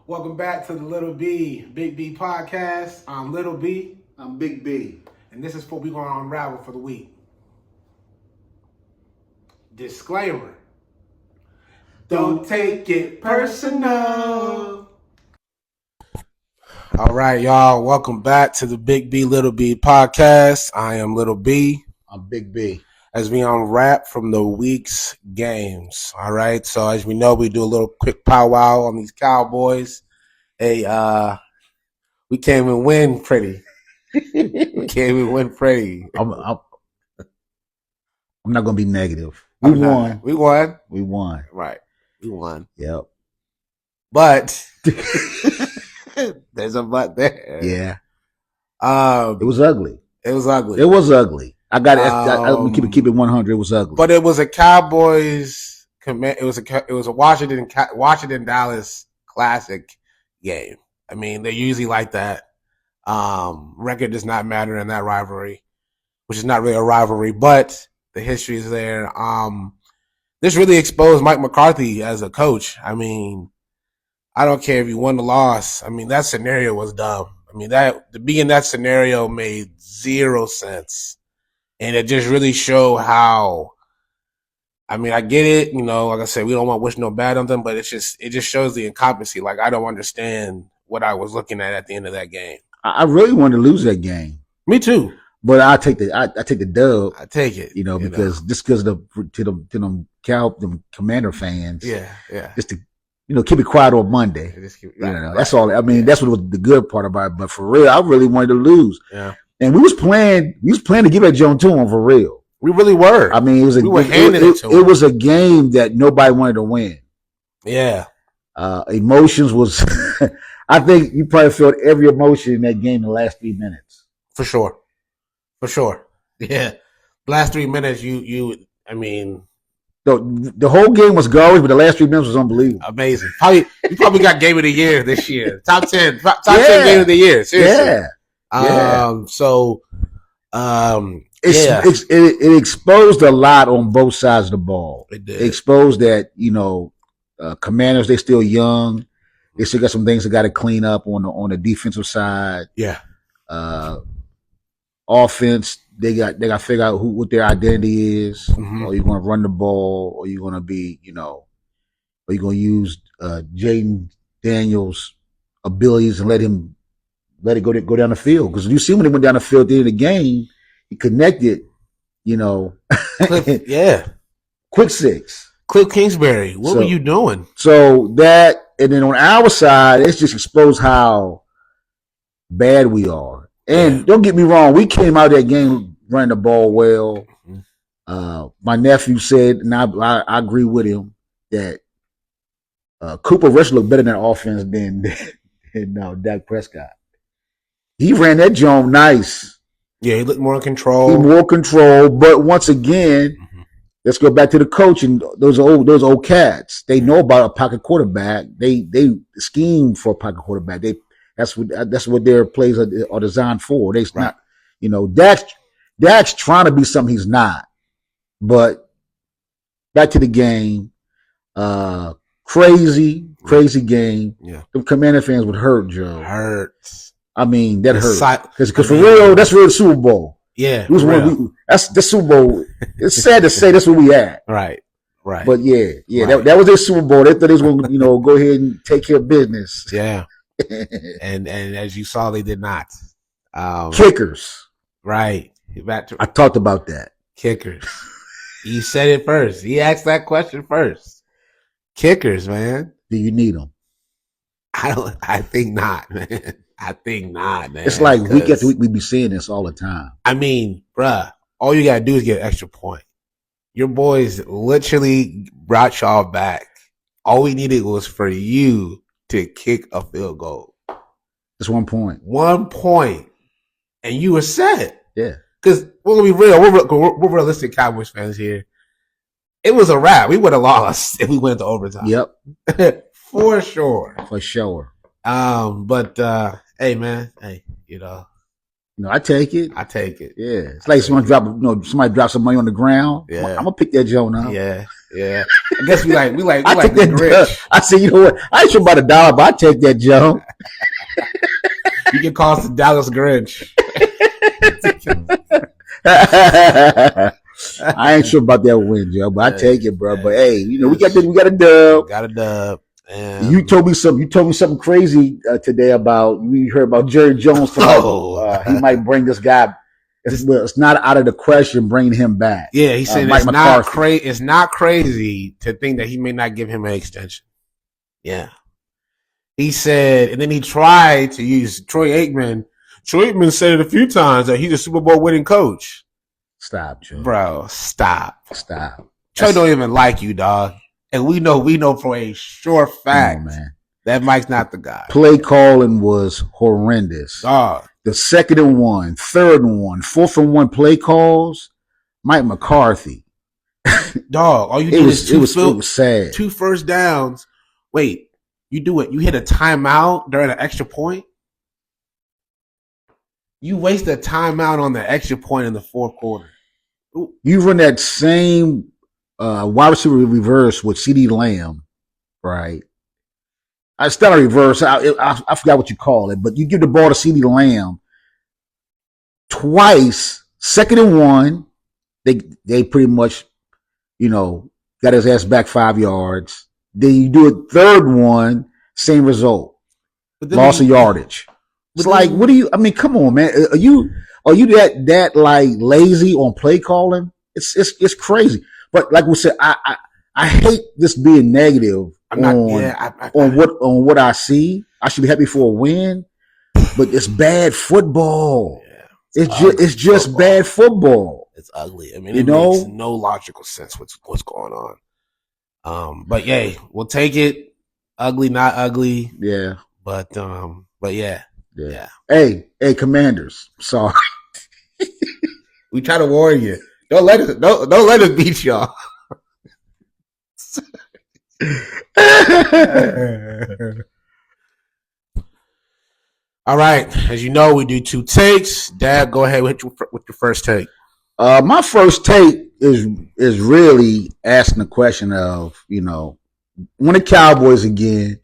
Welcome back to the Big B podcast. I'm Little B. I'm Big B. And this is what we're going to unravel for the week. Disclaimer. Don't take it personal. All right, y'all. Welcome back to the Big B, Little B podcast. I am Little B. I'm Big B. As we unwrap from the week's games. All right. So as we know, we do a little quick powwow on these Cowboys. Hey, we came and win pretty. We came and win pretty. I'm not going to be negative. We won. We won. We won. Right. We won. Yep. But there's a but there. Yeah. It was ugly. It was ugly. It was ugly. I got it. I'm keep it 100. It was ugly. But it was a Cowboys. It was a Washington Dallas classic game. I mean, they're usually like that. Record does not matter in that rivalry, which is not really a rivalry, but the history is there. This really exposed Mike McCarthy as a coach. I mean, I don't care if you won the loss. I mean, that scenario was dumb. I mean, to be in that scenario made zero sense. And it just really showed how, I mean, I get it, like I said, we don't want to wish no bad on them, but it just shows the incompetency. Like, I don't understand what I was looking at the end of that game. I really wanted to lose that game. Me too. But I take the dub. I take it. Because to them Commander fans. Yeah. Just to, keep it quiet on Monday. That's all. I mean, that's what was the good part about it. But for real, I really wanted to lose. Yeah. And we was playing to give that joint to him for real. We really were. I mean, we were handing it to him. It was a game that nobody wanted to win. Yeah. Emotions was, I think you probably felt every emotion in that game in the last 3 minutes. For sure. Yeah. Last 3 minutes, I mean. The whole game was garbage, but the last 3 minutes was unbelievable. Amazing. You probably got game of the year this year. Top 10 game of the year. Seriously. Yeah. It exposed a lot on both sides of the ball. It did. It exposed that, Commanders, they still young. They still got some things they got to clean up on the defensive side. Yeah. Offense, they got to figure out what their identity is. Mm-hmm. Are you going to run the ball? Or are you going to be, are you going to use Jaden Daniels' abilities and let it go down the field? Because you see when he went down the field at the end of the game, he connected, quick six. Cliff Kingsbury, what were you doing? So that, and then on our side, it's just exposed how bad we are. And don't get me wrong, we came out of that game running the ball well. Mm-hmm. My nephew said, and I agree with him, that Cooper Rush looked better in that offense than Dak Prescott. He ran that joint nice. Yeah, he looked more in control. But once again, let's go back to the coach and those old cats. They know about a pocket quarterback. They scheme for a pocket quarterback. That's what their plays are designed for. They're not, Dak's trying to be something he's not. But back to the game, crazy game. Yeah, the Commander fans would hurt, Joe. Hurts. I mean, that hurt. Because for real, that's really the Super Bowl. Yeah. That's the Super Bowl. It's sad to say that's where we at. Right. But yeah. Right. That was their Super Bowl. They thought they was going to, go ahead and take care of business. Yeah. and as you saw, they did not. Kickers. Right. I talked about that. Kickers. He said it first. He asked that question first. Kickers, man. Do you need them? I think not, man. It's like week after week we be seeing this all the time. I mean, bruh, all you gotta do is get an extra point. Your boys literally brought y'all back. All we needed was for you to kick a field goal. Just 1 point. 1 point. And you were set. Yeah. Because we're gonna be real. We're realistic Cowboys fans here. It was a wrap. We would have lost if we went to overtime. Yep. For sure. But hey man, I take it. Yeah. It's like somebody drop some money on the ground. Yeah. I'm gonna pick that joint up. Yeah. Yeah. I guess we like I take the that. Grinch. I said, you know what? I ain't sure about $1, but I take that, Joe. You can call us the Dallas Grinch. I ain't sure about that win, Joe, but I take it, bro. But hey, you know, we got a dub. Got a dub. And you told me something crazy today about we heard about Jerry Jones tonight. He might bring this guy. It's not out of the question bringing him back. Yeah, he said it's not crazy to think that he may not give him an extension. Yeah. He said, and then he tried to use Troy Aikman. Troy Aikman said it a few times that he's a Super Bowl winning coach. Stop, Joe. Bro, stop. Troy don't even like you, dog. And we know for a sure fact that Mike's not the guy. Play calling was horrendous. Dog. The 2nd and 1, 3rd and 1, 4th and 1 play calls, Mike McCarthy. Dog, all you did is it was sad. 2 first downs. Wait, you do it. You hit a timeout during an extra point? You waste a timeout on the extra point in the 4th quarter. Ooh. You run that same wide receiver reverse with CeeDee Lamb, right? It's not a reverse. I forgot what you call it, but you give the ball to CeeDee Lamb twice, 2nd and 1. They pretty much, got his ass back 5 yards. Then you do a 3rd one, same result. Loss of yardage. It's like, what do you? I mean, come on, man. Are you that like lazy on play calling? It's crazy. But like we said, I hate this being negative on what I see. I should be happy for a win, but it's bad football. Yeah, it's just bad football. It's ugly. I mean, it makes no logical sense what's going on. But yeah, we'll take it. Ugly, not ugly. Yeah. But yeah. Yeah. Hey, Commanders. Sorry. We try to warn you. Don't let us beat y'all. All right. As you know, we do 2 takes. Dad, go ahead with your first take. My first take is really asking the question of, when the Cowboys again,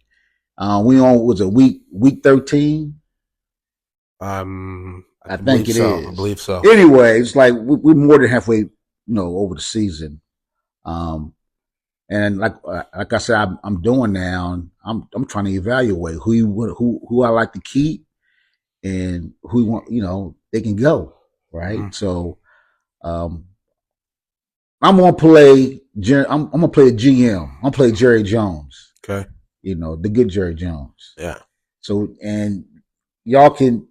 we on was it week 13? I think it is. I believe so. Anyway, it's like we're more than halfway, over the season. And like I said, I'm doing now. I'm trying to evaluate who I like to keep and who they can go, right? Mm-hmm. So, I'm gonna play. I'm gonna play a GM. I'm gonna play Jerry Jones. Okay. The good Jerry Jones. Yeah. So, and y'all can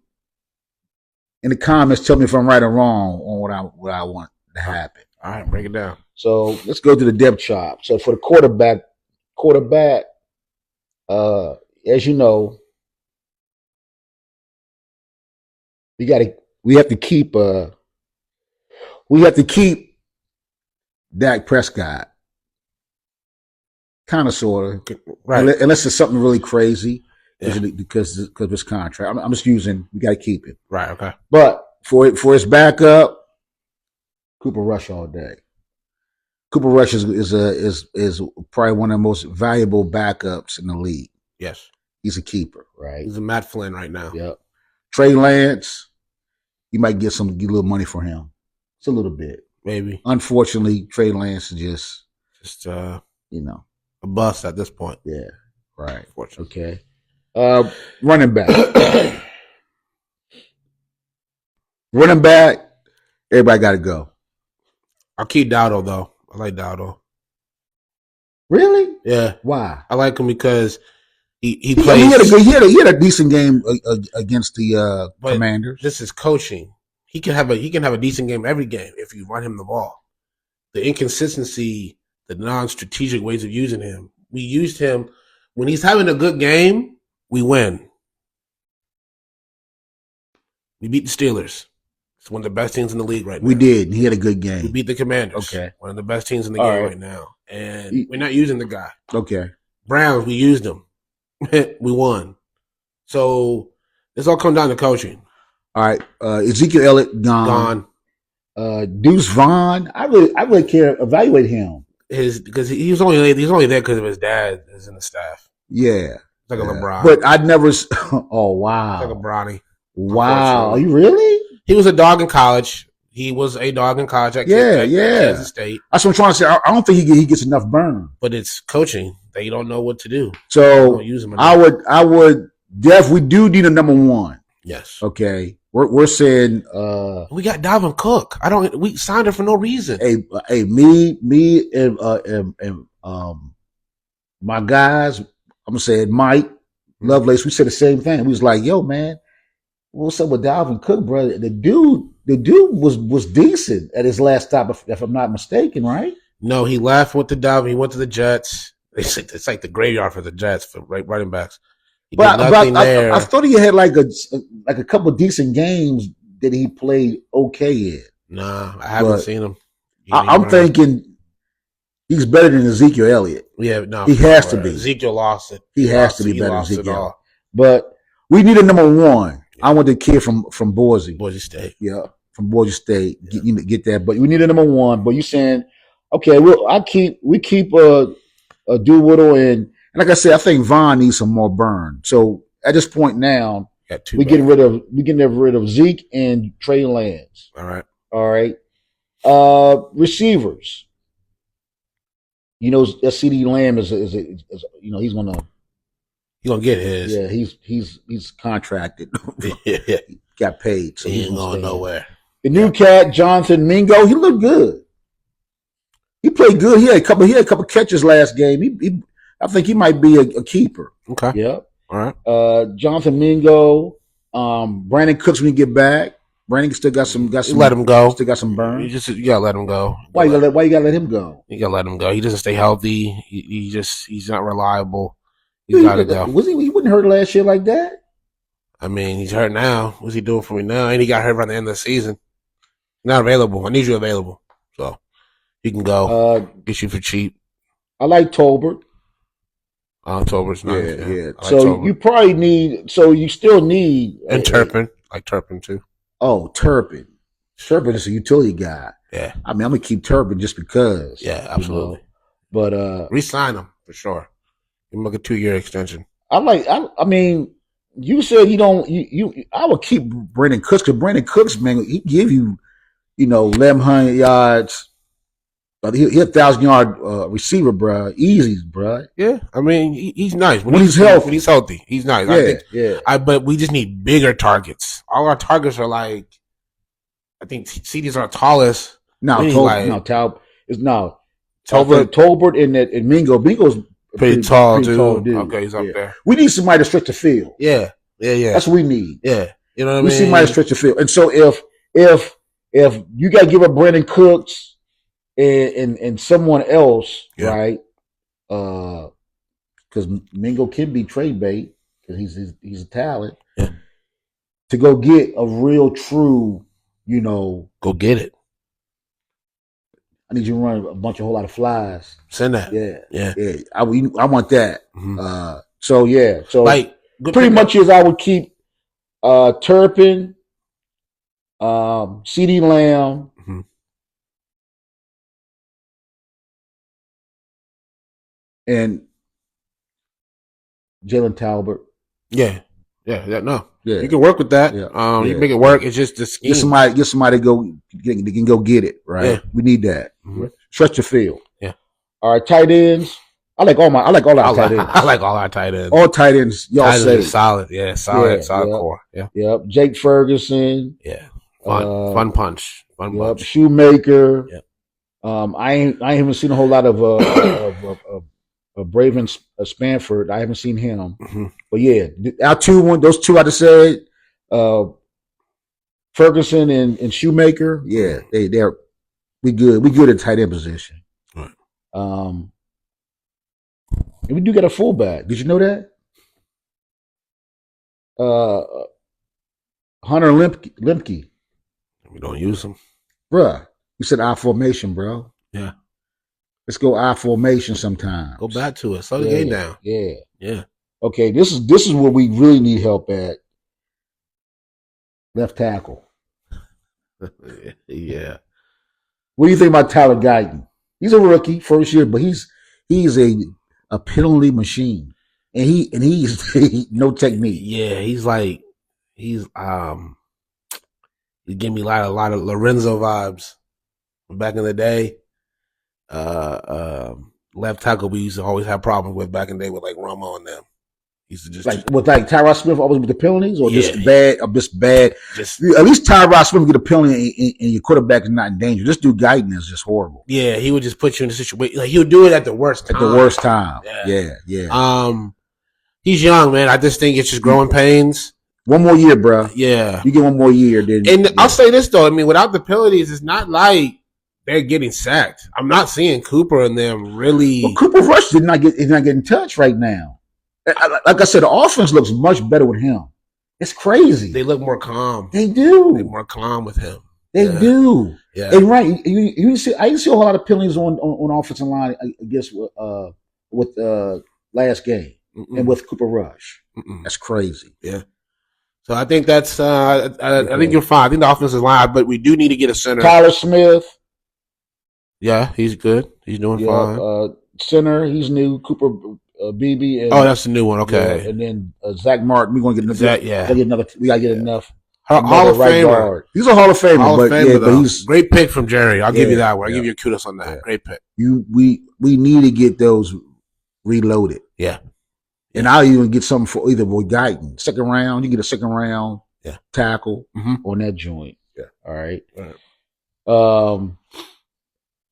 in the comments tell me if I'm right or wrong on what I want to happen. All right, break it down. So let's go to the depth chart. So for the quarterback, as you know, we have to keep Dak Prescott. Kind of, sort of, right? Unless it's something really crazy, because of his contract. I'm just using. We got to keep it, right? Okay. But for his backup, Cooper Rush all day. Cooper Rush is probably one of the most valuable backups in the league. Yes, he's a keeper, right? He's a Matt Flynn right now. Yep. Trey Lance, you might get a little money for him. It's a little bit, maybe. Unfortunately, Trey Lance is just a bust at this point. Yeah, right. Okay. Running back. Everybody got to go. I'll keep Dowdle, though. I like Dowdle. Really? Yeah. Why? I like him because he plays. He had a decent game against the Commanders. This is coaching. He can have a decent game every game if you run him the ball. The inconsistency, the non-strategic ways of using him. We used him when he's having a good game. We win. We beat the Steelers. It's one of the best teams in the league right now. We did. He had a good game. We beat the Commanders. Okay. One of the best teams in the game right now. And we're not using the guy. Okay. Browns, we used him. We won. So this all comes down to coaching. All right. Ezekiel Elliott, gone. Deuce Vaughn. I really care. Evaluate him. because he's only there because of his dad is in the staff. Yeah. It's like a LeBron. But I never. Oh It's wow. like a Bronny. Wow. Are you really? He was a dog in college. He was a dog in college at Kansas State. That's what I'm trying to say. I don't think he gets enough burn. But it's coaching. They don't know what to do. So don't use him enough. I would we do need a number one. Yes. Okay. We're saying we got Dalvin Cook. We signed her for no reason. Hey, me and my guys, I'm gonna say it, Mike, Lovelace, we said the same thing. We was like, yo, man, what's up with Dalvin Cook, brother? The dude was decent at his last stop, if I'm not mistaken, right? No, he left with the Dalvin. He went to the Jets. It's like the graveyard for the Jets for running backs. But I thought he had like a couple decent games that he played okay in. Nah, I haven't seen him. I'm thinking he's better than Ezekiel Elliott. Yeah, no, he has to be. Ezekiel lost it. He has to be better than Ezekiel. But we need a number one. Yeah. I want the kid from Boise. Boise State. Yeah, from Boise State. Yeah. Get that. But we need a number one. But you saying, okay, we keep Doolittle and like I said, I think Vaughn needs some more burn. So at this point now, we're getting rid of Zeke and Trey Lance. All right. Receivers. You know, that CD Lamb is you know, he's gonna get his. Yeah, he's contracted. Yeah. He got paid, so he ain't going nowhere. The new cat, Jonathan Mingo, he looked good. He played good. He had a couple catches last game. I think he might be a keeper. Okay. Yeah. All right. Jonathan Mingo, Brandon Cooks when you get back. Brandon still got some. Let him go. Still got some burn. You gotta let him go. Why you gotta let him go? You gotta let him go. He doesn't stay healthy. He's not reliable. He's gotta go. He wasn't hurt last year like that. I mean, he's hurt now. What's he doing for me now? And he got hurt around the end of the season. Not available. I need you available. So you can go. Get you for cheap. I like Tolbert. Tolbert's nice. Yeah. Like so Tolbert. you probably need. So you still need. And Turpin. Like Turpin too. Oh, Turpin. Turpin is a utility guy. Yeah. I mean, I'm gonna keep Turpin just because. Yeah, absolutely. You know? But re-sign him for sure. Give him like a 2-year extension. I mean, you said you don't. I would keep Brandon Cooks because Brandon Cooks, man, he give you, 1,100 yards. He 1,000-yard receiver, bro. Easy, bro. Yeah, I mean, he's nice when he's healthy. When he's healthy, he's nice. But we just need bigger targets. All our targets are like, I think CD's our tallest. Tolbert and Mingo. Mingo's pretty tall, dude. Okay, he's up there. We need somebody to stretch the field. Yeah. That's what we need. Yeah, you know what I mean. We see somebody to stretch the field, and so if you got to give up Brandon Cooks. And someone else, right? Because Mingo can be trade bait because he's a talent. Yeah. To go get a real true, go get it. I need you to run a whole lot of flies. Send that. Yeah. I want that. Mm-hmm. So like pretty much is I would keep Turpin, CD Lamb. Mm-hmm. And Jalen Talbot. Yeah. You can work with that. You can make it work. It's just the scheme. Get somebody they can go get it, right? Yeah. We need that. Mm-hmm. Stretch your field. Yeah. All right, tight ends. I like all our tight ends. I like all our tight ends. All tight ends, y'all say. Solid. Yeah, solid core. Yeah. Yep. Jake Ferguson. Yeah. Fun punch. Fun punch. Shoemaker. Yep. I haven't seen a whole lot of Braven Spanford. I haven't seen him. Mm-hmm. But yeah, those two I just said, Ferguson and Shoemaker. Yeah, we good. We good at tight end position. Right. And we do get a fullback. Did you know that? Hunter Lemke. We don't use him. Bruh, you said I formation, bro. Yeah. Let's go I formation sometime. Go back to it. Slow the game down. Yeah. Okay, this is where we really need help at. Left tackle. Yeah. What do you think about Tyler Guyton? He's a rookie, first year, but he's a penalty machine, and he's no technique. Yeah, he's he gave me a lot of Lorenzo vibes back in the day. Left tackle we used to always have problems with back in the day with like Romo and them. He used to just with Tyrod Smith always with the penalties, or Yeah. just bad. At least Tyrod Smith get a penalty and your quarterback is not in danger. This dude Guyton is just horrible. Yeah, he would just put you in a situation like he would do it at the worst time. At the worst time. Yeah. He's young, man. I just think it's just growing pains. One more year, bro. Yeah. You get one more year, then. And I'll say this though. I mean, without the penalties, it's not like they're getting sacked. I'm not seeing Cooper and them really. Well, Cooper Rush is not getting touched right now. Like I said, the offense looks much better with him. It's crazy. They look more calm. They do. They're more calm with him. They do. Yeah. And right, you see, I see a whole lot of penalties on offensive line against with last game and with Cooper Rush. That's crazy. Yeah. So I think that's. I think you're fine. I think the offensive line, but we do need to get a center. Tyler Smith. Yeah, he's good. He's doing fine. Center, he's new. Cooper Beebe. And, that's the new one. Okay. Yeah, and then Zach Martin. We're gonna get another. We gotta get enough. Hall of Famer. He's a Hall of Famer, but he's great pick from Jerry. I'll give you that one. I'll give you a kudos on that. Yeah. Great pick. We need to get those reloaded. Yeah. And I'll even get something for either with Guyton. Second round, you get a second round tackle on that joint. Yeah. All right.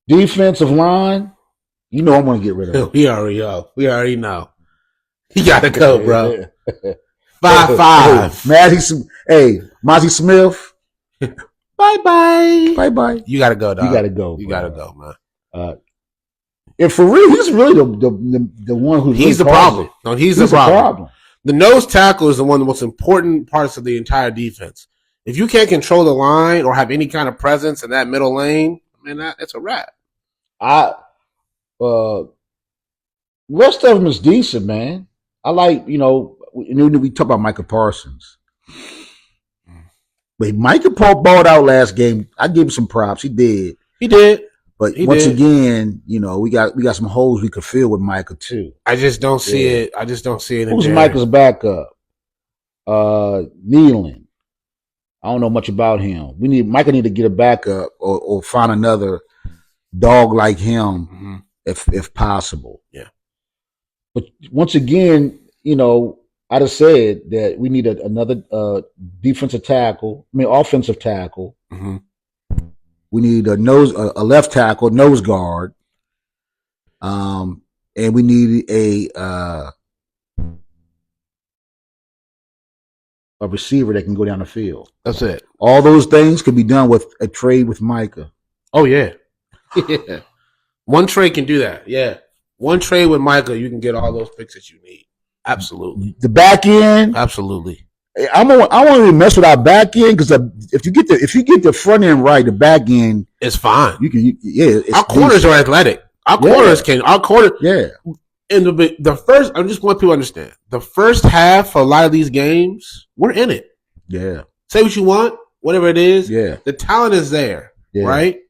Defensive line, I'm going to get rid of him. We already know. He got to go, bro. 5'5". Mozzie Smith. Bye-bye. You got to go, dog. You got to go. You got to go, man. And for real, he's really the one who's he's really the problem. No, he's the problem. The nose tackle is the one of the most important parts of the entire defense. If you can't control the line or have any kind of presence in that middle lane, man, it's a wrap. Rest of them is decent, man. I like, we talk about Micah Parsons. But Micah balled out last game. I give him some props. He did. But once again, we got some holes we could fill with Micah too. I just don't see it. I just don't see it. Who's Micah's backup? Nealon. I don't know much about him. Micah need to get a backup or find another dog like him if possible. Yeah. But once again, I just said that we need another offensive tackle. Mm-hmm. We need a left tackle, nose guard, and we need a receiver that can go down the field. That's it. All those things could be done with a trade with Micah. Oh yeah, yeah. One trade can do that. Yeah, one trade with Micah, you can get all those picks that you need. Absolutely. The back end, absolutely. I won't even mess with our back end because if you get the front end right, the back end it's fine. Our corners are athletic. Our corners can. Our corner. Yeah. And the first, I just want people to understand the first half for a lot of these games, we're in it. Yeah. Say what you want, whatever it is. Yeah. The talent is there. Yeah. Right.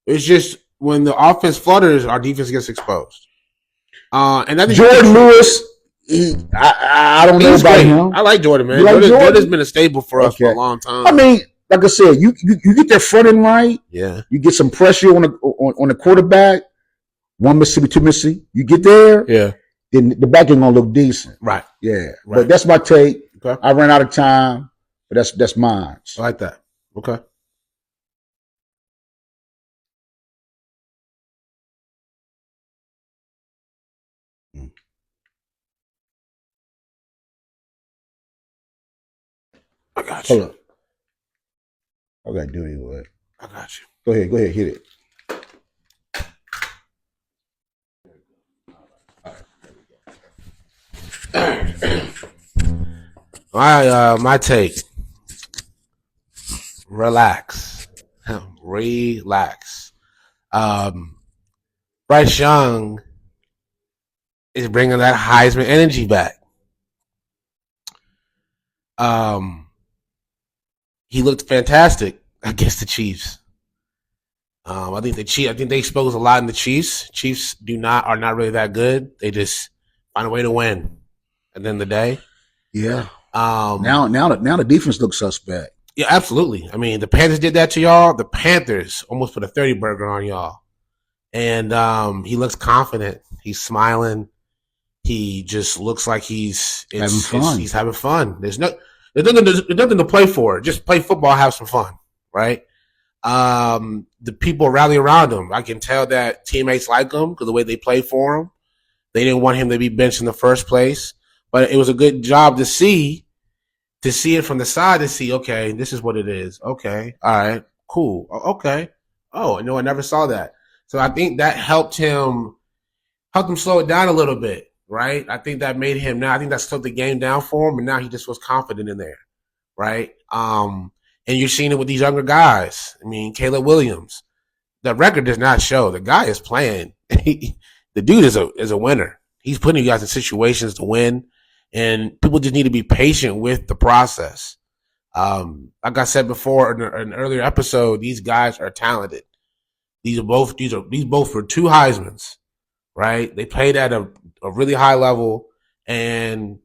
It's just when the offense flutters, our defense gets exposed. And I think Jordan Lewis. I don't know about him. I like Jordan, man. Jordan's been a staple for us for a long time. I mean, like I said, you get that front end right. Yeah. You get some pressure on the quarterback. One Mississippi, two Mississippi. You get there. Yeah. Then the back end gonna look decent. Right. Yeah. Right. But that's my take. Okay. I ran out of time, but that's mine. I like that. Okay. I got you. Hold up. I gotta do it. What? I got you. Go ahead, hit it. My take. Relax. Relax. Bryce Young is bringing that Heisman energy back. He looked fantastic against the Chiefs. I think I think they expose a lot in the Chiefs. Chiefs are not really that good. They just find a way to win. At the end of the day, Yeah. um, Now the defense looks suspect. yeah, absolutely. I mean, the Panthers did that to y'all. The Panthers almost put a 30 burger on y'all, and he looks confident. He's smiling. He just looks like Having fun. he's having fun. There's nothing to play for. Just play football, have some fun, right? The people rally around him. I can tell that teammates like him because the way they play for him. They didn't want him to be benched in the first place, but it was a good job to see it from the side to see, okay, this is what it is. Okay, all right, cool. Okay. Oh, no, I never saw that. So I think that helped him slow it down a little bit, right? I think that made him now. I think that slowed the game down for him, and now he just was confident in there, right? And you're seeing it with these younger guys. I mean, Caleb Williams. The record does not show. The guy is playing. The dude is a winner. He's putting you guys in situations to win, and people just need to be patient with the process. Like I said before in an earlier episode, these guys are talented. These both were two Heismans, right? They played at a really high level, and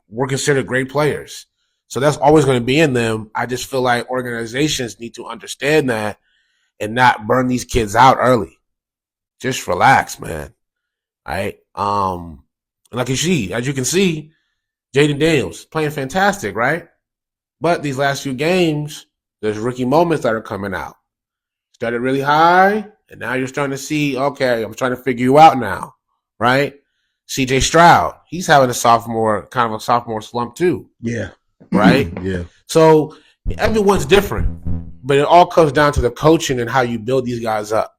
were considered great players. So that's always going to be in them. I just feel like organizations need to understand that and not burn these kids out early. Just relax, man. All right. And like as you can see, Jaden Daniels playing fantastic, right? But these last few games, there's rookie moments that are coming out. Started really high, and now you're starting to see, okay, I'm trying to figure you out now, right? CJ Stroud, he's having a sophomore slump too. Yeah. Right? Yeah. So everyone's different, but it all comes down to the coaching and how you build these guys up,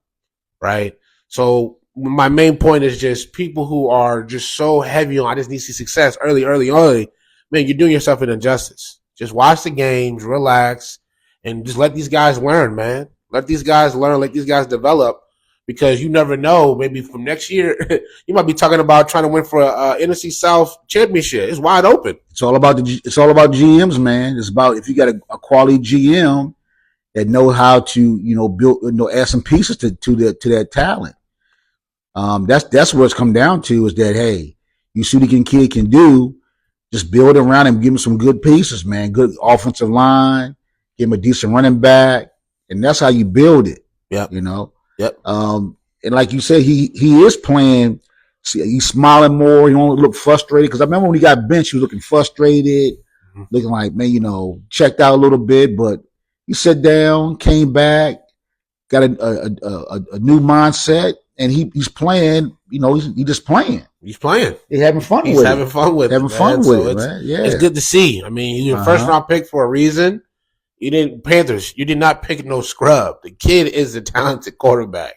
right? So my main point is just people who are just so heavy on, I just need to see success early. Man, you're doing yourself an injustice. Just watch the games, relax, and just let these guys learn, man. Let these guys learn, let these guys develop, because you never know. Maybe from next year, you might be talking about trying to win for a NFC South championship. It's wide open. It's all about GMs, man. It's about if you got a quality GM that know how to build, add some pieces to that talent. That's what it's come down to, is that, hey, you see what the kid can do, just build around him, give him some good pieces, man. Good offensive line, give him a decent running back, and that's how you build it. Yeah, Yep. And like you said, he is playing. See, he's smiling more. He don't look frustrated, because I remember when he got benched, he was looking frustrated, looking like, man, checked out a little bit. But he sat down, came back, got a new mindset, and he's playing. He's just playing. He's playing. He's having fun with it. Having fun with it, man. Yeah, it's good to see. I mean, you're a first round pick for a reason. You did not pick no scrub. The kid is a talented quarterback.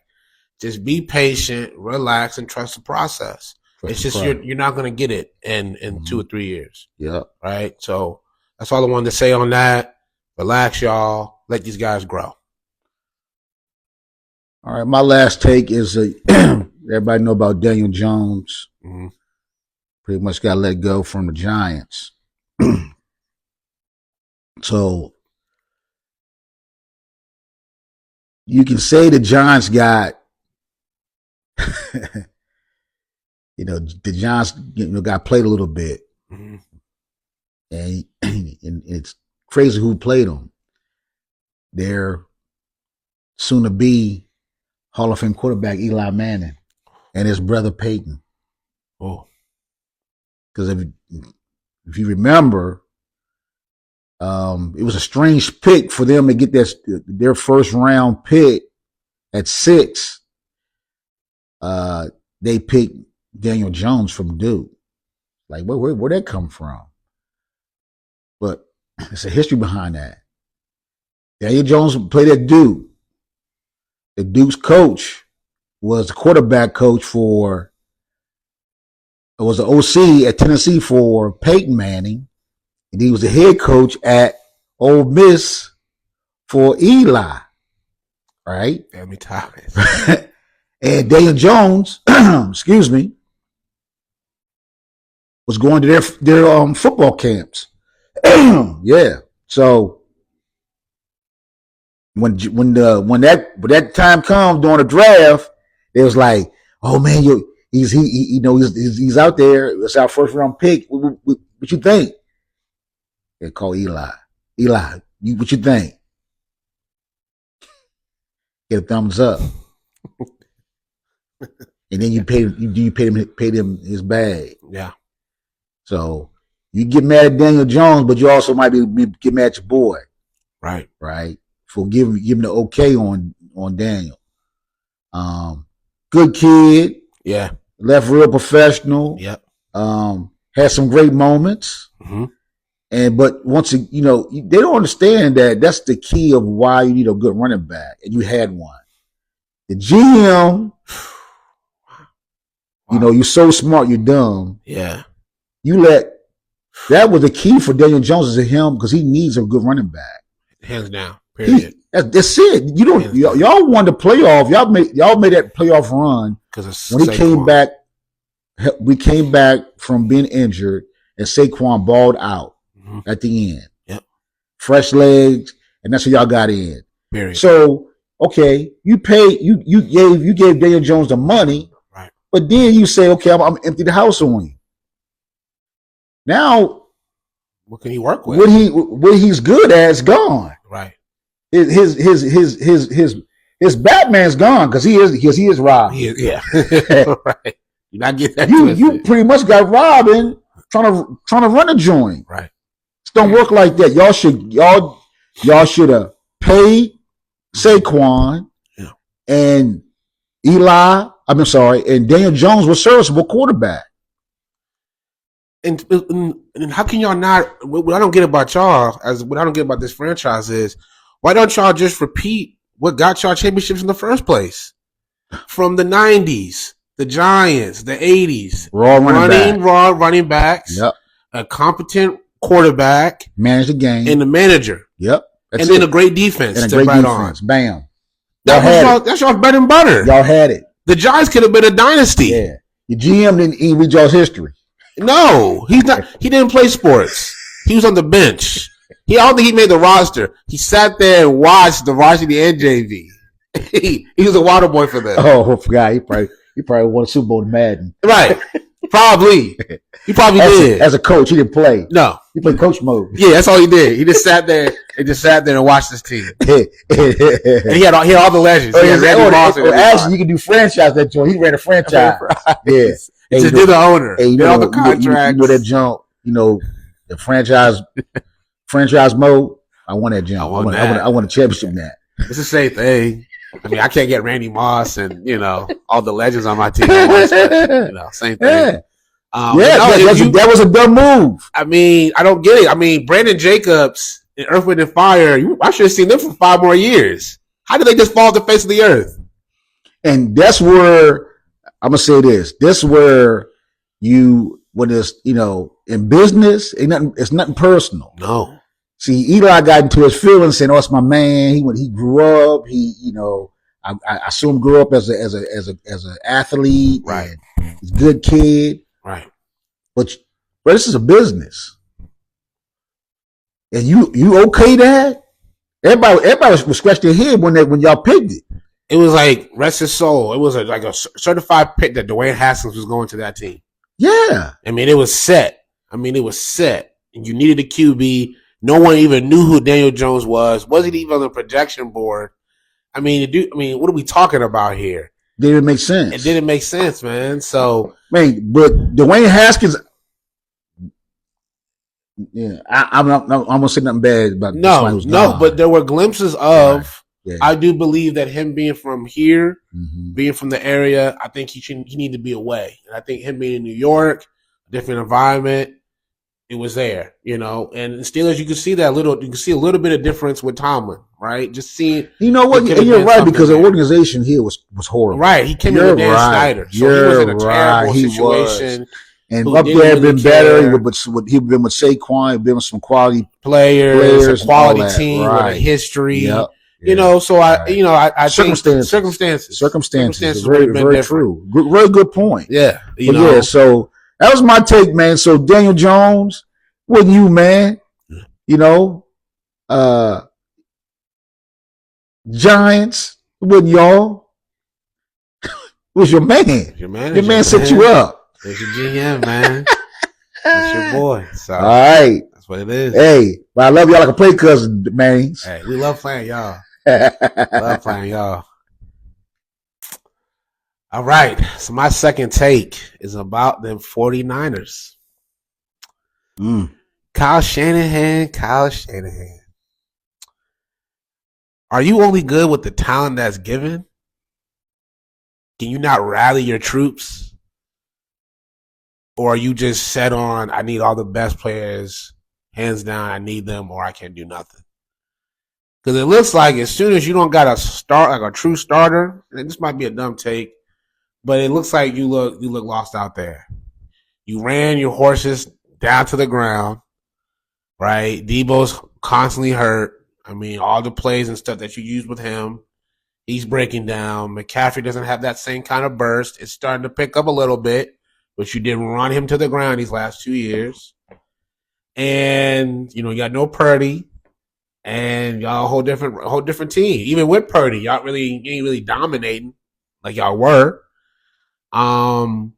Just be patient, relax, and trust the process. It's just you're not going to get it in 2 or 3 years. Yeah. Right? So that's all I wanted to say on that. Relax, y'all. Let these guys grow. All right. My last take is everybody know about Daniel Jones. Mm-hmm. Pretty much got let go from the Giants. So you can say the Giants got the Giants, got played a little bit, and it's crazy who played them. Their soon-to-be Hall of Fame quarterback Eli Manning and his brother Peyton. Oh, because if you remember, it was a strange pick for them to get their first round pick at 6. They picked Daniel Jones from Duke. Like, where'd that come from? But it's a history behind that. Daniel Jones played at Duke. The Duke's coach was the quarterback coach was the OC at Tennessee for Peyton Manning. And he was the head coach at Ole Miss for Eli. Right? Damn me, Thomas. And Daniel Jones, excuse me, was going to their football camps. Yeah. So when that time comes during the draft, it was like, oh man, he's out there. It's our first round pick. What you think? They call Eli. Eli, what you think? Get a thumbs up. And then you paid him his bag. Yeah. So you get mad at Daniel Jones, but you also might get mad at your boy. Right. Right. For giving the okay on Daniel. Good kid. Yeah. Left real professional. Yep. Had some great moments. Mm-hmm. But once they don't understand that that's the key of why you need a good running back, and you had one. The GM, wow. You're so smart, you're dumb. Yeah. That was the key for Daniel Jones is him because he needs a good running back. Hands down. Period. That's it. Y'all won the playoff. Y'all made that playoff run when he came back. We came back from being injured, and Saquon balled out at the end. Yep. Fresh legs, and that's what y'all got in. Period. So okay, you gave Daniel Jones the money, right? But then you say, okay, I'm empty the house on you. Now, what can he work with? What he's good at is gone. Right. His Batman's gone because he is Robin. Yeah. Right. You not get that. You pretty much got Robin trying to run a joint. Right. It don't work like that. Y'all should have paid Saquon and and Daniel Jones was serviceable quarterback. And how can y'all not? What I don't get about y'all, what I don't get about this franchise is, why don't y'all just repeat what got y'all championships in the first place? From the 90s, the Giants, the 80s. Raw running backs. Yep. A competent quarterback. Manage the game. And the manager. Yep. And then a great defense. And a great defense. On. Bam. That's y'all's bread and butter. Y'all had it. The Giants could have been a dynasty. Yeah. Your GM didn't read y'all's history. No, he's not. He didn't play sports. He was on the bench. I don't think he made the roster. He sat there and watched the varsity and JV. He was a water boy for them. Oh, I forgot. He probably won a Super Bowl in Madden. Right. Probably. He probably did. As a coach, he didn't play. No. He played coach mode. Yeah, that's all he did. He just sat there and watched his team. And he had all the legends. Actually, you can do franchise that joint. He ran a franchise. Right. Yeah. Hey, just did the owner. Hey, all the contracts. You know that jump, the franchise mode. I won that jump. I won a championship in that. It's the same thing. I mean, I can't get Randy Moss and, all the legends on my team. Same thing. Yeah. That was a dumb move. I mean, I don't get it. I mean, Brandon Jacobs and Earth, Wind, and Fire, I should have seen them for 5 more years. How did they just fall off the face of the earth? And that's where, I'm going to say this. This is where when it's, in business, it's nothing personal. No. See, Eli got into his feelings saying, "Oh, it's my man." He grew up. I assume grew up as an athlete. Right. He's a good kid. Right. But this is a business. And you okay that? Everybody was scratching their head when y'all picked it. It was like, rest his soul. It was like a certified pick that Dwayne Haskins was going to that team. Yeah. I mean, it was set. And you needed a QB. No one even knew who Daniel Jones was. Wasn't even on the projection board. I mean, what are we talking about here? Didn't make sense. It didn't make sense, man. So, but Dwayne Haskins. Yeah, I'm gonna say nothing bad about no, but there were glimpses of. Right. Yeah. I do believe that him being from here, being from the area, I think he need to be away. And I think him being in New York, a different environment, it was there, And Steelers, you can see a little bit of difference with Tomlin, right? Just seeing. You know what? And you're right, because the organization here was horrible. Right. He came in with Dan Snyder. So he was in a terrible situation. And up there had been better. He'd been with Saquon, he'd been with some quality players, a quality team with a history. Yep. So I think circumstances. Very, very true. Very good point. Yeah. So that was my take, man. So Daniel Jones, wasn't you, man? Giants. It wasn't y'all. It was your man. Your man. Your man set you up. It's your GM, man. That's your boy. So, all right. That's what it is. Hey, but I love y'all like a play cousin, man. Hey, we love playing y'all. Love playing y'all. All right. So my second take is about them 49ers. Kyle Shanahan. Are you only good with the talent that's given? Can you not rally your troops? Or are you just set on, I need all the best players, hands down, I need them, or I can't do nothing? Because it looks like as soon as you don't got a start, like a true starter, and this might be a dumb take, but it looks like you look lost out there. You ran your horses down to the ground, right? Debo's constantly hurt. I mean, all the plays and stuff that you use with him, he's breaking down. McCaffrey doesn't have that same kind of burst. It's starting to pick up a little bit, but you didn't run him to the ground these last 2 years. And, you got no Purdy, and y'all a whole different team. Even with Purdy, you ain't really dominating like y'all were. And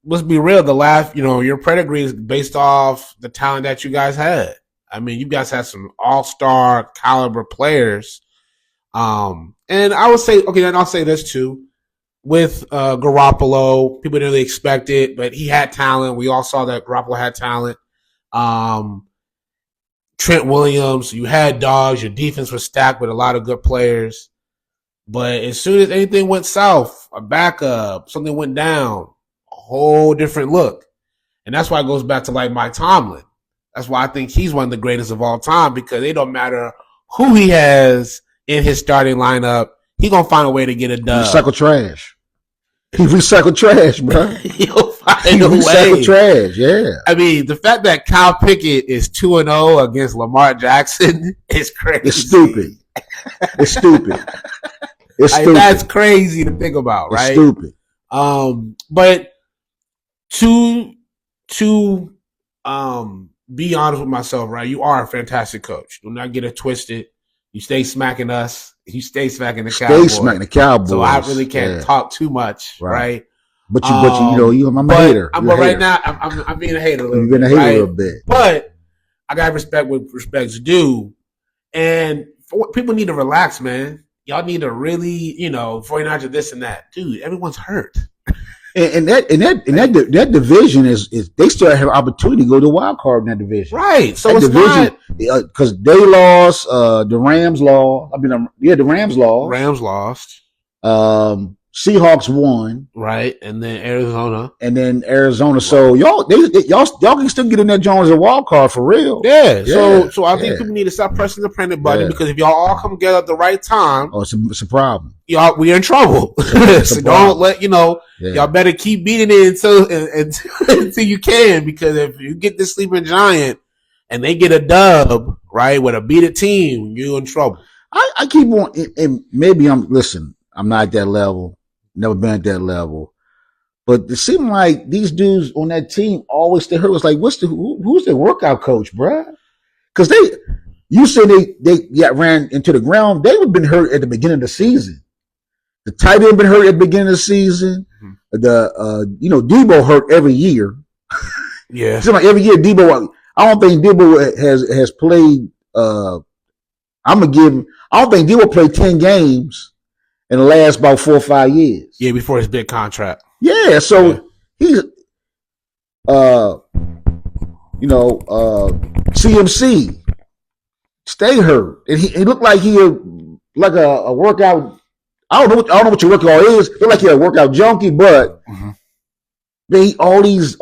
let's be real, the last, your pedigree is based off the talent that you guys had. I mean, you guys had some all-star caliber players. And I would say, okay, and I'll say this too. With Garoppolo, people didn't really expect it, but he had talent. We all saw that Garoppolo had talent. Trent Williams, you had dogs. Your defense was stacked with a lot of good players. But as soon as anything went south, a backup, something went down, a whole different look. And that's why it goes back to like Mike Tomlin. That's why I think he's one of the greatest of all time, because it don't matter who he has in his starting lineup, he gonna find a way to get a dub. Recycle trash. He recycled trash, bro. He'll find a way. Recycle trash, yeah. I mean, the fact that Kyle Pickett is 2-0 against Lamar Jackson is crazy. It's stupid. It's stupid. It's stupid. That's crazy to think about, right? It's stupid. But to be honest with myself, right? You are a fantastic coach. Do not get it twisted. You stay smacking us. You stay smacking the Cowboys. Stay smacking the Cowboys. So I really can't talk too much, right? But I'm a hater. But right now, I'm being a hater a little You've been a hater a little bit. But I got respect with respect's due. And people need to relax, man. Y'all need to really, 49ers are this and that. Dude, everyone's hurt. And that division is they still have opportunity to go to the wild card in that division, right? So that it's division because they lost. The Rams lost. The Rams lost. Rams lost. Seahawks won, right? And then Arizona. So y'all can still get in that Jones a wild card for real. Yeah. So I think people need to stop pressing the panic button because if y'all all come together at the right time, it's a problem. Y'all, we're in trouble. So don't let y'all better keep beating it until you can, because if you get this sleeping giant and they get a dub, right, with a beat team, you're in trouble. I keep on, and maybe I'm not at that level. Never been at that level. But it seemed like these dudes on that team always stay hurt. It was like, who's their workout coach, bruh? Because you said they got ran into the ground. They would have been hurt at the beginning of the season. The tight end been hurt at the beginning of the season. Mm-hmm. Debo hurt every year. Yeah. It seems like every year Debo, I don't think Debo has played, I don't think Debo played 10 games in the last about 4 or 5 years. Yeah, before his big contract. Yeah, so he's CMC stay hurt. And he looked like he like a workout. I don't know what your workout is. Look like he a workout junkie, but they all these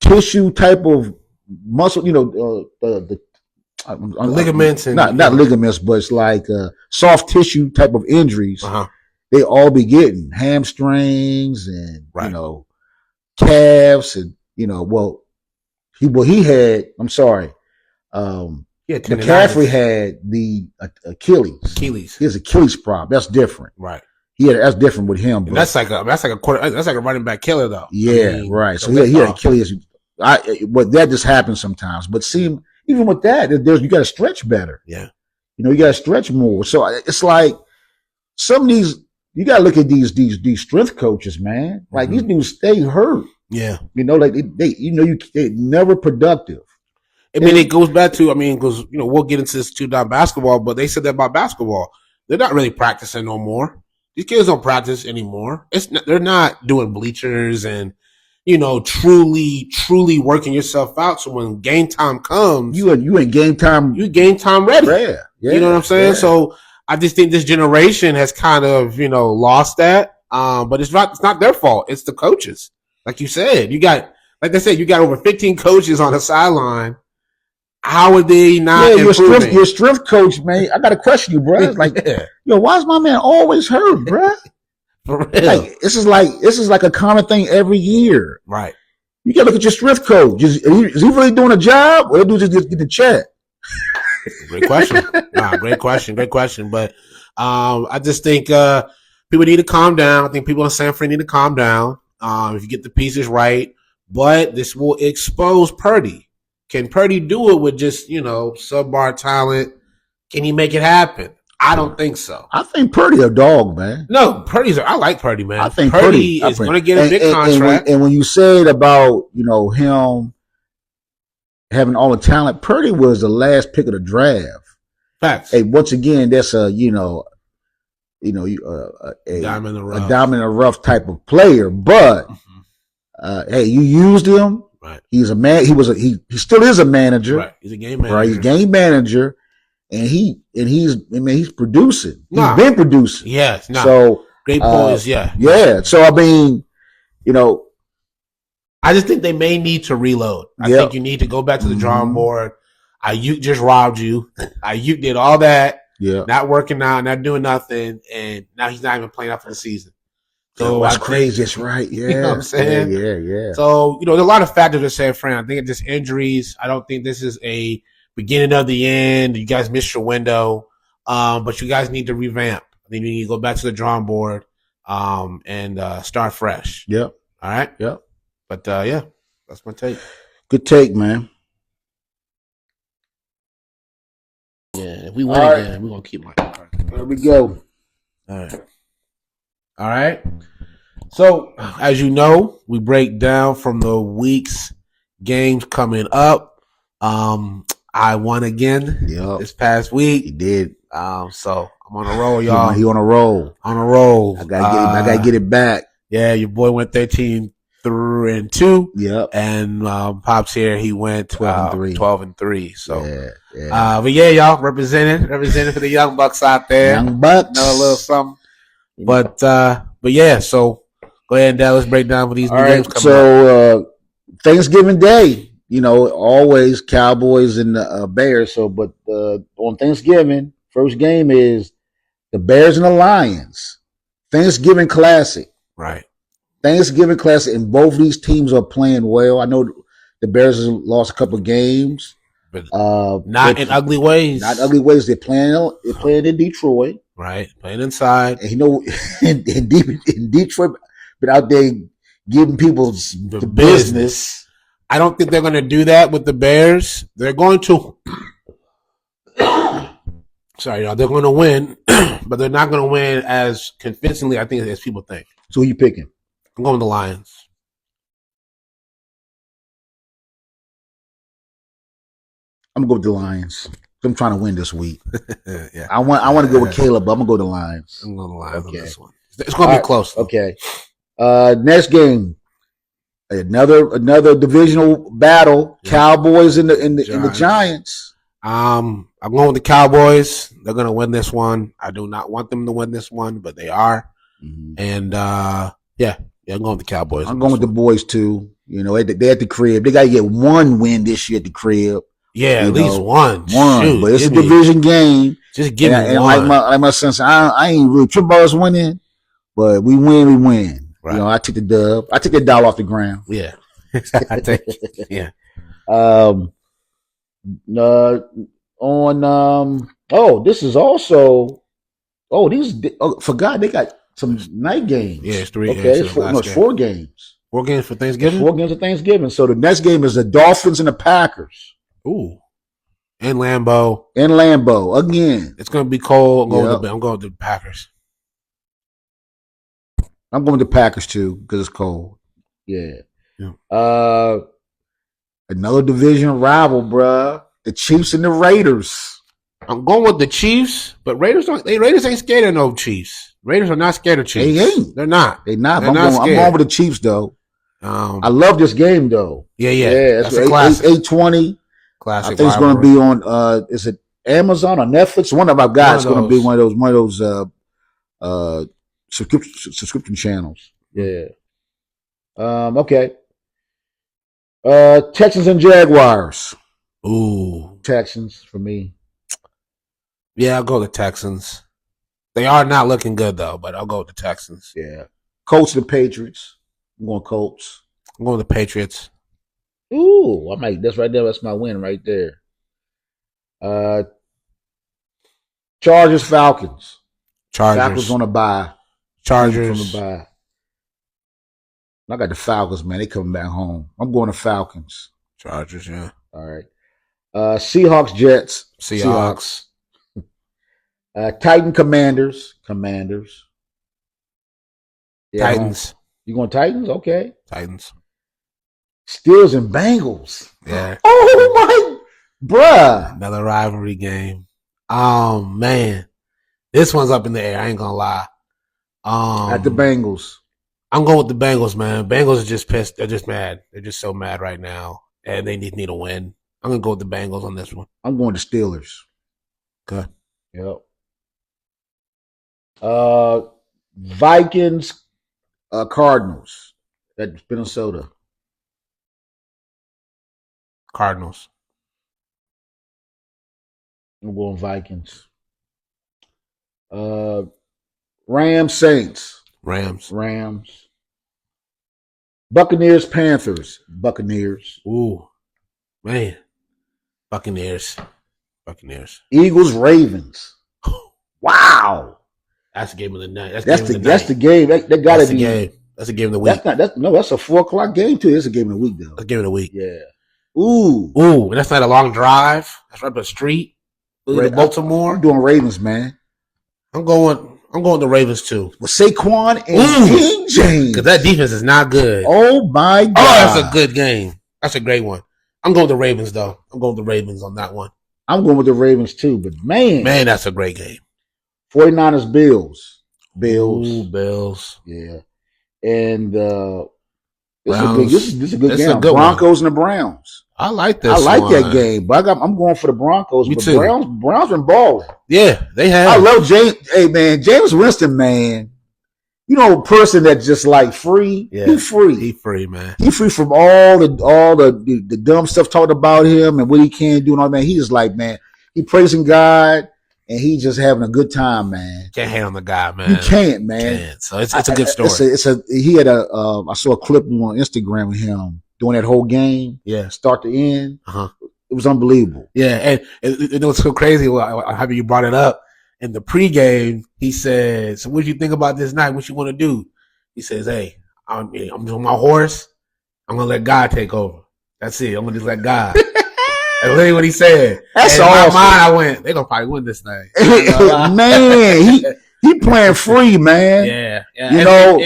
tissue type of muscle, the ligaments and not ligaments, but it's like soft tissue type of injuries. They all be getting hamstrings and calves and he had. I'm sorry, McCaffrey had the Achilles. His Achilles problem. That's different, right? Yeah, that's different with him. But that's like a running back killer though. Yeah, right. So he had Achilles. But that just happens sometimes. But see, even with that, you got to stretch better. Yeah. You got to stretch more. So it's like some of these, you got to look at these strength coaches, man. Like these dudes stay hurt. Yeah. Like they're never productive. I mean, it goes back to, because, we'll get into this too about basketball, but they said that about basketball. They're not really practicing no more. These kids don't practice anymore. They're not doing bleachers and, truly working yourself out. So when game time comes, you in game time. You game time ready. Yeah. You know what I'm saying? Yeah. So I just think this generation has kind of, lost that. But it's not their fault. It's the coaches. Like you said, you got over 15 coaches on the sideline. How are they not improving? Your strength coach, man. I got to question you, bro. It's like, why is my man always hurt, bro? For real. Like, this is like a common thing every year. Right. You got to look at your strength coach. Is he really doing a job, or do just get the check? Great question. Great question. But I just think people need to calm down. I think people in San Fran need to calm down. If you get the pieces right, but this will expose Purdy. Can Purdy do it with just, subpar talent? Can he make it happen? I don't think so. I think Purdy a dog, man. No, I like Purdy, man. I think Purdy is going to get a big contract. And when you said about, him having all the talent, Purdy was the last pick of the draft. Facts. Hey, once again, that's a diamond in the rough type of player. But hey, you used him. Right. He's a man. He still is a manager. Right. He's a game manager. Right. He's a game manager, and he's producing. He's been producing. Yes. So great points. Yeah. Yeah. So I just think they may need to reload. I think you need to go back to the drawing board. Ayuk just robbed you. Ayuk did all that. Yeah. Not working out, not doing nothing, and now he's not even playing out for the season. So that's crazy. That's right. Yeah. You know what I'm saying? Yeah. So, there's a lot of factors that say, Fran. I think it's just injuries. I don't think this is a beginning of the end. You guys missed your window. But you guys need to revamp. I think you need to go back to the drawing board and start fresh. Yep. All right? Yep. But, that's my take. Good take, man. Yeah, if we win again, we're going to keep my card. There we go. All right. So, as you know, we break down from the week's games coming up. I won again this past week. He did. So I'm on a roll, y'all. He on a roll. On a roll. I gotta get it back. Yeah, your boy went 13-2. Yep. And Pops here, he went 12-3. 12-3. So yeah. But yeah, y'all representing for the young bucks out there. Young bucks. Know a little something. But yeah, so go ahead and let's break down for these new games coming up. So Thanksgiving Day, always Cowboys and the Bears. So, but on Thanksgiving, first game is the Bears and the Lions. Thanksgiving Classic. Right. Thanksgiving Classic, and both these teams are playing well. I know the Bears have lost a couple of games, but not in ugly ways. Not ugly ways. They're playing in Detroit. Right, playing inside. And in Detroit, but out there giving people the business. I don't think they're going to do that with the Bears. They're going to. Sorry, y'all. They're going to win, but they're not going to win as convincingly, I think, as people think. So who you picking? I'm going with the Lions. I'm going to go with the Lions. I'm trying to win this week. Yeah. I want to go with Caleb, but I'm going to go to the Lions. I'm going to the Lions on this one. It's going to be close. Though. Okay. Next game. Another divisional battle. Yeah. Cowboys and the Giants. I'm going with the Cowboys. They're going to win this one. I do not want them to win this one, but they are. Mm-hmm. And I'm going with the Cowboys. I'm going with the boys too. They at the crib. They got to get one win this year at the crib. Yeah, at least one. Shoot, but it's a division game. Just give me one. And like my son said, I ain't really trip about us winning, but we win. Right. I took the dub. I took the dollar off the ground. Yeah. I take it. Yeah. This is also forgot they got some night games. Yeah, it's 3. Okay, it's 4 games. 4 games for Thanksgiving? 4 games for Thanksgiving. So the next game is the Dolphins and the Packers. Ooh. In Lambeau. Again. It's going to be cold. I'm going with the Packers. I'm going with the Packers too because it's cold. Yeah. Another division rival, bruh. The Chiefs and the Raiders. I'm going with the Chiefs, but Raiders ain't scared of no Chiefs. Raiders are not scared of Chiefs. They ain't. They're not. I'm going with the Chiefs though. I love this game though. Yeah. That's a classic. 8:20. Classic. I think it's going to be on. Is it Amazon or Netflix? One of our guys is going to be one of those subscription channels. Yeah. Okay. Texans and Jaguars. Ooh. Texans for me. Yeah, I'll go with the Texans. They are not looking good though, but I'll go with the Texans. Yeah. Colts and the Patriots. I'm going Colts. I'm going with the Patriots. Ooh, that's right there. That's my win right there. Chargers, Falcons. Falcons on a bye. Chargers on a bye. I got the Falcons, man. They coming back home. I'm going to Falcons. Chargers, yeah. All right. Seahawks, Jets. Seahawks. Titan, Commanders. Yeah, Titans. You going Titans? Okay. Titans. Steelers and Bengals. Yeah. Oh my, bruh. Another rivalry game. Oh man, this one's up in the air. I ain't gonna lie. At the Bengals. I'm going with the Bengals, man. Bengals are just pissed. They're just mad. They're just so mad right now, and they need a win. I'm gonna go with the Bengals on this one. I'm going to Steelers. Good. Yep. Vikings, Cardinals. That's Minnesota. Cardinals. I'm going Vikings. Rams, Saints. Rams. Buccaneers, Panthers. Buccaneers. Ooh, man. Buccaneers. Eagles, Ravens. Wow. That's the game of the night. That's the game. That gotta be. Game. That's a game of the week. That's a 4:00 game too. It's a game of the week though. That's a game of the week. Yeah. Ooh. And that's not a long drive. That's right up the street. Baltimore. I'm doing Ravens, man. I'm going the Ravens too. With Saquon and King James. Because that defense is not good. Oh my God. Oh, that's a good game. That's a great one. I'm going with the Ravens though. I'm going with the Ravens on that one. I'm going with the Ravens too, but man, that's a great game. 49ers, Bills. Ooh, Bills. Yeah. And this is a good game. Broncos and the Browns. I like this. I like that game, but I'm going for the Broncos. Me but too. Browns been balling. Yeah, they have. I love James. Hey man, James Winston, man. You know, a person that's just like free. Yeah, he free. He free, man. He free from all the dumb stuff talked about him and what he can do and all that. He just like, man, he praising God and he just having a good time, man. Can't hate on the guy, man. You can't, man. Can't. So it's a good story. He had I saw a clip on Instagram with him doing that whole game. Yeah, start to end. Uh-huh. It was unbelievable. Yeah, and it was so crazy. How you brought it up in the pregame? He said, "So what do you think about this night? What you want to do?" He says, "Hey, I'm on my horse. I'm gonna let God take over. That's it. I'm gonna just let God." That's literally what he said. That's and awesome. In my mind, I went, "They're gonna probably win this thing." Man, he playing free, man. Yeah. You know,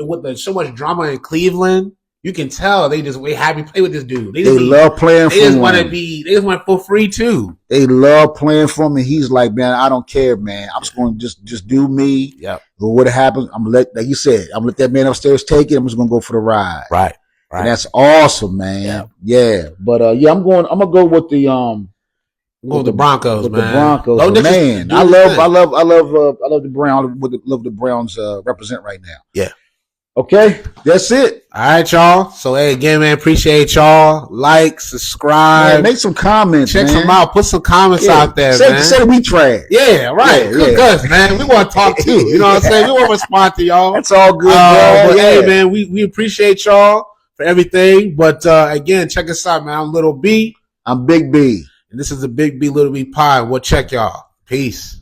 with so much drama in Cleveland. You can tell they happy to play with this dude. They love playing for him. They just want to feel free too. They love playing for him, and he's like, man, I don't care, man. I'm just going to just do me. Yep. But what happens? I'm gonna like you said, I'm gonna let that man upstairs take it. I'm just gonna go for the ride. Right. And that's awesome, man. Yeah. But I'm gonna go with the the Broncos, man. The Broncos, man. I love the Browns. Love the Browns represent right now. Yeah. Okay, that's it. All right, y'all. So, hey, again, man, appreciate y'all. Like, subscribe. Man, make some comments, Check them out. Put some comments out there, man. Say we trash. Yeah, right. Good, man. We want to talk too. You know what I'm saying? We want to respond to y'all. That's all good, but hey, man, we appreciate y'all for everything. But, again, check us out, man. I'm Little B. I'm Big B. And this is the Big B, Little B Pod. We'll check y'all. Peace.